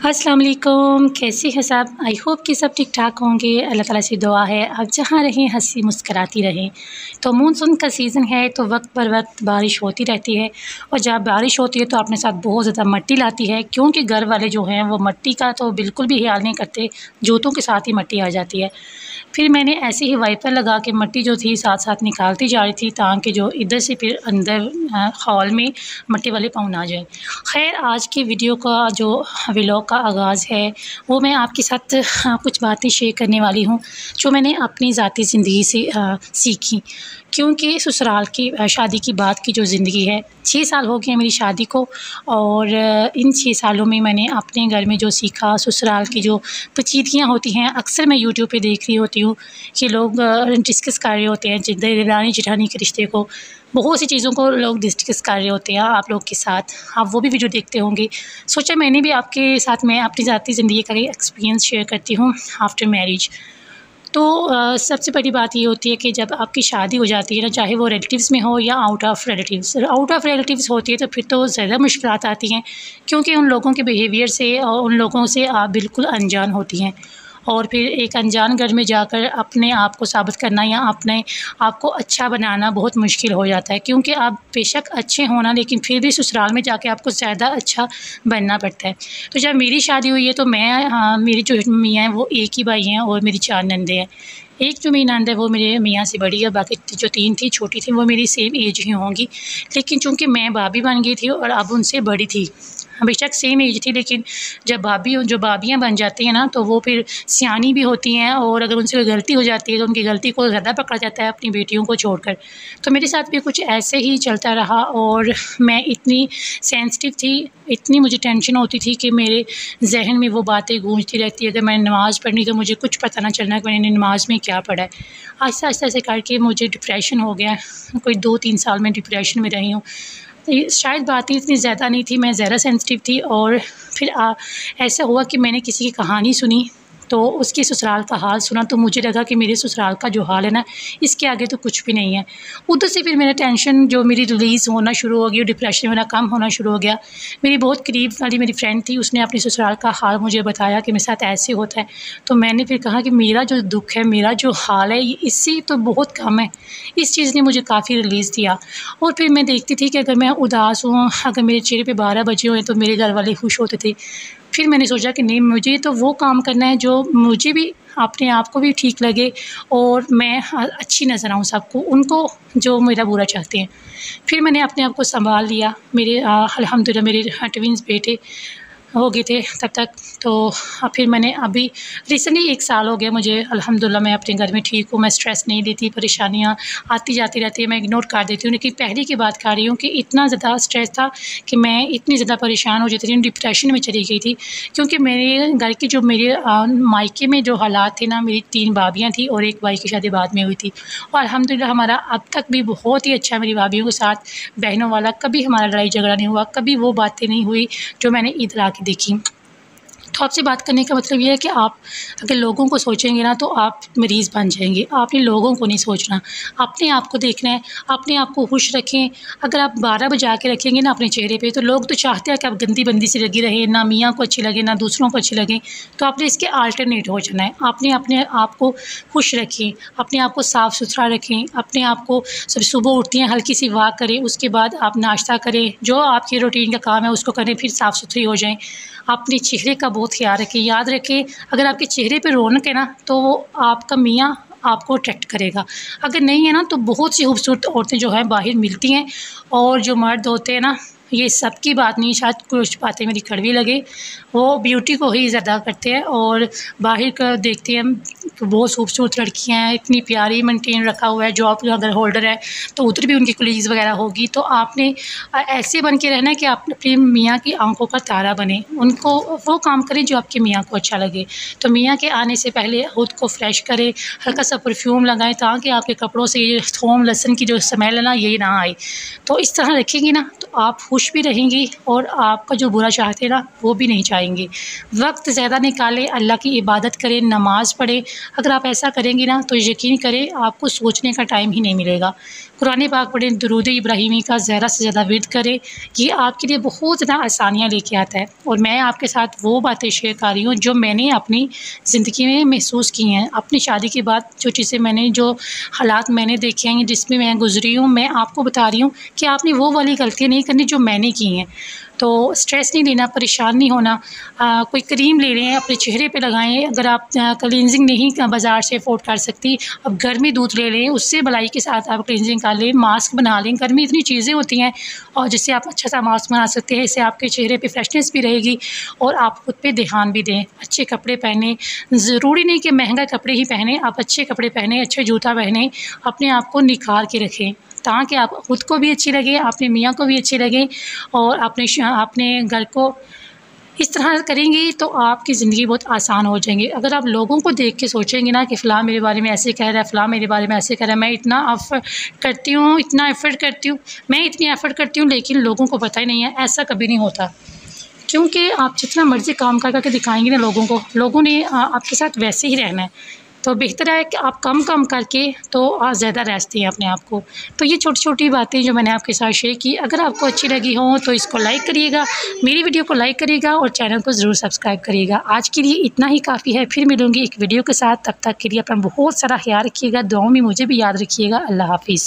अस्सलाम वालेकुम, कैसे हैं सब। आई होप कि सब ठीक ठाक होंगे। अल्लाह ताला से दुआ है आप जहाँ रहें हंसी मुस्कराती रहें। तो मानसून का सीज़न है तो वक्त पर वक्त बारिश होती रहती है और जब बारिश होती है तो अपने साथ बहुत ज़्यादा मिट्टी लाती है, क्योंकि घर वाले जो हैं वो मिट्टी का तो बिल्कुल भी ख्याल नहीं करते, जूतों के साथ ही मिट्टी आ जाती है। फिर मैंने ऐसे ही वाइपर लगा के मिट्टी जो थी साथ साथ निकालती जा रही थी, ताकि जो इधर से फिर अंदर हॉल में मिट्टी वाले पाँव ना जाए। खैर, आज की वीडियो का जो व्लॉग का आगाज़ है वो मैं आपके साथ कुछ बातें शेयर करने वाली हूँ जो मैंने अपनी ज़ाती ज़िंदगी से सीखी। क्योंकि ससुराल की शादी की बात की जो ज़िंदगी है, 6 साल हो गए मेरी शादी को, और इन 6 सालों में मैंने अपने घर में जो सीखा, ससुराल की जो पेचीदगियाँ होती हैं, अक्सर मैं यूट्यूब पे देख रही होती हूँ कि लोग डिस्कस कर रहे होते हैं देवरानी जेठानी के रिश्ते को, बहुत सी चीज़ों को लोग डिस्कस कर रहे होते हैं आप लोग के साथ। आप वो भी वीडियो देखते होंगे। सोचा मैंने भी आपके साथ मैं अपनी ज़ाती ज़िंदगी का एक्सपीरियंस शेयर करती हूँ आफ्टर मैरिज। तो सबसे बड़ी बात ये होती है कि जब आपकी शादी हो जाती है ना, चाहे वो रिलेटिव्स में हो या आउट ऑफ रिलेटिव्स होती है, तो फिर तो ज़्यादा मुश्किलात आती हैं, क्योंकि उन लोगों के बिहेवियर से और उन लोगों से आप बिल्कुल अनजान होती हैं। और फिर एक अनजान घर में जाकर अपने आप को साबित करना या अपने आप को अच्छा बनाना बहुत मुश्किल हो जाता है, क्योंकि आप बेशक अच्छे होना, लेकिन फिर भी ससुराल में जाके आपको ज़्यादा अच्छा बनना पड़ता है। तो जब मेरी शादी हुई है तो मैं मेरी जो मियाँ हैं वो एक ही भाई हैं और मेरी 4 नंदे हैं। एक जो मेरी नंद है वो मेरे मियाँ से बड़ी है, बाकी जो 3 थी छोटी थी वो मेरी सेम एज ही होंगी। लेकिन चूँकि मैं भाभी बन गई थी और अब उनसे बड़ी थी, बेशक सेम एज थी, लेकिन जब भाभियाँ बन जाती हैं ना तो वो फिर सियानी भी होती हैं, और अगर उनसे कोई गलती हो जाती है तो उनकी गलती को ज़्यादा पकड़ा जाता है अपनी बेटियों को छोड़कर। तो मेरे साथ भी कुछ ऐसे ही चलता रहा, और मैं इतनी सेंसिटिव थी, इतनी मुझे टेंशन होती थी कि मेरे जहन में वो बातें गूंजती रहती है। अगर मैंने नमाज़ पढ़नी तो मुझे कुछ पता ना चलना कि मैंने नमाज में क्या पढ़ा है। आहिस्ता आहिस्ता ऐसे करके मुझे डिप्रेशन हो गया। कोई 2-3 साल में डिप्रेशन में रही हूँ। ये शायद बातें इतनी ज़्यादा नहीं थी, मैं ज़्यादा सेंसिटिव थी। और फिर ऐसा हुआ कि मैंने किसी की कहानी सुनी, तो उसके ससुराल का हाल सुना, तो मुझे लगा कि मेरे ससुराल का जो हाल है ना, इसके आगे तो कुछ भी नहीं है। उधर से फिर मेरा टेंशन जो मेरी रिलीज़ होना शुरू हो गई, डिप्रेशन मेरा कम होना शुरू हो गया। मेरी बहुत करीब वाली मेरी फ्रेंड थी, उसने अपने ससुराल का हाल मुझे बताया कि मेरे साथ ऐसे होता है। तो मैंने फिर कहा कि मेरा जो दुःख है, मेरा जो हाल है, ये इससे तो बहुत कम है। इस चीज़ ने मुझे काफ़ी रिलीज़ दिया। और फिर मैं देखती थी कि अगर मैं उदास हूँ, अगर मेरे चेहरे पे 12 बजे हुए तो मेरे घर वाले खुश होते थे। फिर मैंने सोचा कि नहीं, मुझे तो वो काम करना है जो मुझे भी अपने आप को भी ठीक लगे और मैं अच्छी नज़र आऊँ सबको, उनको जो मेरा बुरा चाहते हैं। फिर मैंने अपने आप को सँभाल लिया। मेरे अल्हम्दुलिल्लाह मेरे ट्विन्स बेटे हो गए थे तब तक। तो फिर मैंने अभी रिसेंटली 1 साल हो गया मुझे, अल्हम्दुलिल्लाह मैं अपने घर में ठीक हूँ। मैं स्ट्रेस नहीं लेती, परेशानियाँ आती जाती रहती है, मैं इग्नोर कर देती हूँ। लेकिन पहले की बात कर रही हूँ कि इतना ज़्यादा स्ट्रेस था कि मैं इतनी ज़्यादा परेशान हो जाती थी, डिप्रेशन में चली गई थी। क्योंकि मेरे घर की जो मेरे मायके में जो हालात थे ना, मेरी 3 भाभियाँ थी और 1 भाई की शादी बाद में हुई थी। और अल्हम्दुलिल्लाह हमारा अब तक भी बहुत ही अच्छा है मेरी भाभियों के साथ, बहनों वाला। कभी हमारा लड़ाई झगड़ा नहीं हुआ, कभी वो बातें नहीं हुई जो मैंने इधर आके देखी। तो आपसे बात करने का मतलब ये है कि आप अगर लोगों को सोचेंगे ना तो आप मरीज़ बन जाएंगे। आपने लोगों को नहीं सोचना, अपने आप को देखना है, अपने आप को खुश रखें। अगर आप 12 बजा के रखेंगे ना अपने चेहरे पे, तो लोग तो चाहते हैं कि आप गंदी बंदी से लगी रहें, ना मियाँ को अच्छी लगे ना दूसरों को अच्छी लगे। तो आपने इसके अल्टरनेट हो जाना है। आपने अपने आप को खुश रखें, अपने आप को साफ़ सुथरा रखें, अपने आप को सुबह उठती हैं हल्की सी वॉक करें, उसके बाद आप नाश्ता करें, जो आपकी रूटीन का काम है उसको करें, फिर साफ़ सुथरी हो जाएँ। अपने चेहरे का बहुत ख्याल रखें। याद रखें, अगर आपके चेहरे पे रौनक है ना तो वो आपका मियाँ आपको अट्रैक्ट करेगा। अगर नहीं है ना तो बहुत सी खूबसूरत औरतें जो हैं बाहर मिलती हैं, और जो मर्द होते हैं ना, ये सबकी बात नहीं, शायद कुछ बातें मेरी कड़वी लगे, वो ब्यूटी को ही ज़्यादा करते हैं। और बाहर का देखते हैं बहुत खूबसूरत लड़कियां हैं, इतनी प्यारी मेंटेन रखा हुआ है, जॉब अगर होल्डर है तो उधर भी उनकी कलीग्स वगैरह होगी। तो आपने ऐसे बन के रहना है कि आप अपनी मियाँ की आंखों का तारा बने, उनको वो काम करें जो आपके मियाँ को अच्छा लगे। तो मियाँ के आने से पहले खुद को फ्रेश करें, हल्का सा परफ्यूम लगाएं, ताकि आपके कपड़ों से ये थोम लहसुन की जो स्मेल है ना, ये ना आए। तो इस तरह रखेंगी ना तो आप खुश भी रहेंगी, और आपका जो बुरा चाहते हैं ना वो भी नहीं चाहेंगे। वक्त ज़्यादा निकालें, अल्लाह की इबादत करें, नमाज़ पढ़ें, अगर आप ऐसा करेंगी ना तो यकीन करें आपको सोचने का टाइम ही नहीं मिलेगा। कुरान पाक पढ़ें, दुरूद इब्राहिमी का ज़्यादा से ज़्यादा विर्द करें, ये आपके लिए बहुत ज़्यादा आसानियाँ लेके आता है। और मैं आपके साथ वो बातें शेयर कर रही हूँ जो मैंने अपनी ज़िंदगी में महसूस की हैं। अपनी शादी के बाद जो चीज़ें मैंने, जो हालात मैंने देखे हैं, जिसमें मैं गुज़री हूँ, मैं आपको बता रही हूँ कि आपने वो वाली गलतियाँ नहीं करनी जो मैंने की हैं। तो स्ट्रेस नहीं लेना, परेशान नहीं होना। कोई क्रीम ले लें, अपने चेहरे पे लगाएं। अगर आप क्लींजिंग नहीं बाज़ार से अफोर्ड कर सकती, अब घर में दूध ले लें, उससे मलाई के साथ आप क्लींजिंग कर लें, मास्क बना लें। घर में इतनी चीज़ें होती हैं और जिससे आप अच्छा सा मास्क बना सकते हैं। इससे आपके चेहरे पे फ्रेशनेस भी रहेगी और आप खुद पे ध्यान भी दें। अच्छे कपड़े पहनें, ज़रूरी नहीं कि महंगा कपड़े ही पहनें, आप अच्छे कपड़े पहनें, अच्छे जूता पहनें, अपने आप को निखार के रखें ताकि आप खुद को भी अच्छी लगे, अपने मियाँ को भी अच्छी लगे और अपने घर को इस तरह करेंगी तो आपकी ज़िंदगी बहुत आसान हो जाएंगी। अगर आप लोगों को देख के सोचेंगी ना कि फ़लाँ मेरे बारे में ऐसे कह रहा है, फ़लाँ मेरे बारे में ऐसे कह रहा है, मैं इतना करती हूँ, इतना एफ़र्ट करती हूँ, मैं इतनी एफ़र्ट करती हूँ, लेकिन लोगों को पता ही नहीं है, ऐसा कभी नहीं होता। क्योंकि आप जितना मर्ज़ी काम कर के दिखाएंगे ना लोगों को, लोगों ने आपके साथ वैसे ही रहना है। तो बेहतर है कि आप कम करके तो ज़्यादा रेस्ट दें अपने आप को। तो ये छोटी-छोटी बातें जो मैंने आपके साथ शेयर की, अगर आपको अच्छी लगी हो तो इसको लाइक करिएगा, मेरी वीडियो को लाइक करिएगा और चैनल को ज़रूर सब्सक्राइब करिएगा। आज के लिए इतना ही काफ़ी है, फिर मिलूँगी एक वीडियो के साथ। तब तक के लिए अपना बहुत सारा ख्याल रखिएगा, दुआओं में मुझे भी याद रखिएगा। अल्लाह हाफ़िज़।